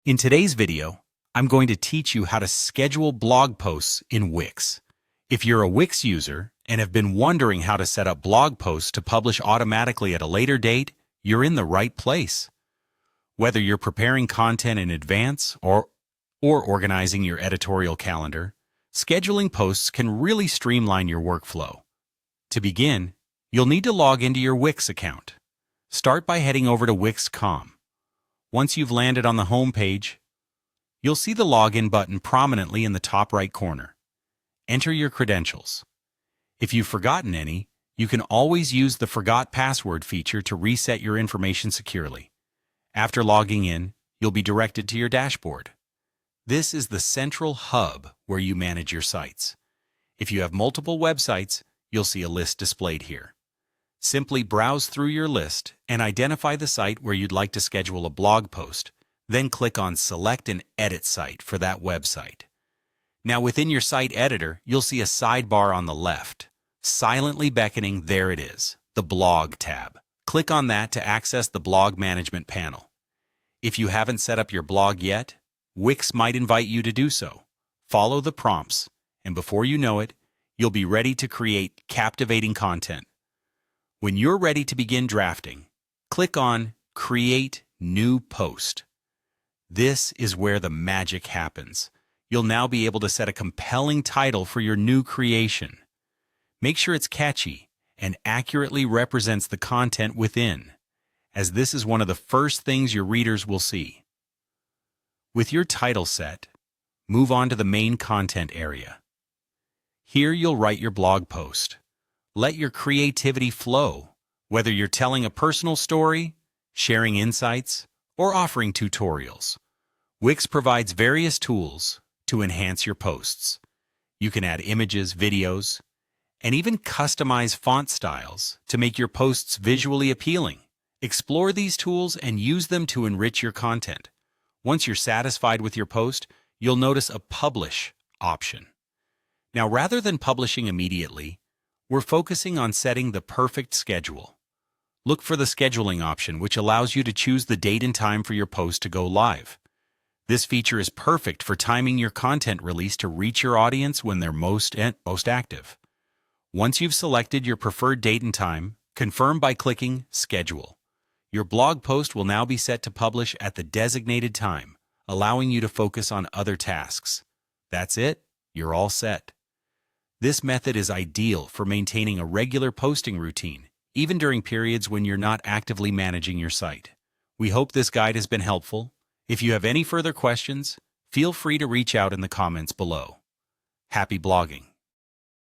In today's video, I'm going to teach you how to schedule blog posts in Wix. If you're a Wix user and have been wondering how to set up blog posts to publish automatically at a later date, you're in the right place. Whether you're preparing content in advance or organizing your editorial calendar, scheduling posts can really streamline your workflow. To begin, you'll need to log into your Wix account. Start by heading over to Wix.com. Once you've landed on the home page, you'll see the login button prominently in the top right corner. Enter your credentials. If you've forgotten any, you can always use the Forgot Password feature to reset your information securely. After logging in, you'll be directed to your dashboard. This is the central hub where you manage your sites. If you have multiple websites, you'll see a list displayed here. Simply browse through your list and identify the site where you'd like to schedule a blog post, then click on Select and Edit Site for that website. Now within your site editor, you'll see a sidebar on the left. Silently beckoning, there it is, the Blog tab. Click on that to access the blog management panel. If you haven't set up your blog yet, Wix might invite you to do so. Follow the prompts, and before you know it, you'll be ready to create captivating content. When you're ready to begin drafting, click on Create New Post. This is where the magic happens. You'll now be able to set a compelling title for your new creation. Make sure it's catchy and accurately represents the content within, as this is one of the first things your readers will see. With your title set, move on to the main content area. Here you'll write your blog post. Let your creativity flow, whether you're telling a personal story, sharing insights, or offering tutorials. Wix provides various tools to enhance your posts. You can add images, videos, and even customize font styles to make your posts visually appealing. Explore these tools and use them to enrich your content. Once you're satisfied with your post, you'll notice a Publish option. Now, rather than publishing immediately, we're focusing on setting the perfect schedule. Look for the scheduling option, which allows you to choose the date and time for your post to go live. This feature is perfect for timing your content release to reach your audience when they're most active. Once you've selected your preferred date and time, confirm by clicking Schedule. Your blog post will now be set to publish at the designated time, allowing you to focus on other tasks. That's it, you're all set. This method is ideal for maintaining a regular posting routine, even during periods when you're not actively managing your site. We hope this guide has been helpful. If you have any further questions, feel free to reach out in the comments below. Happy blogging!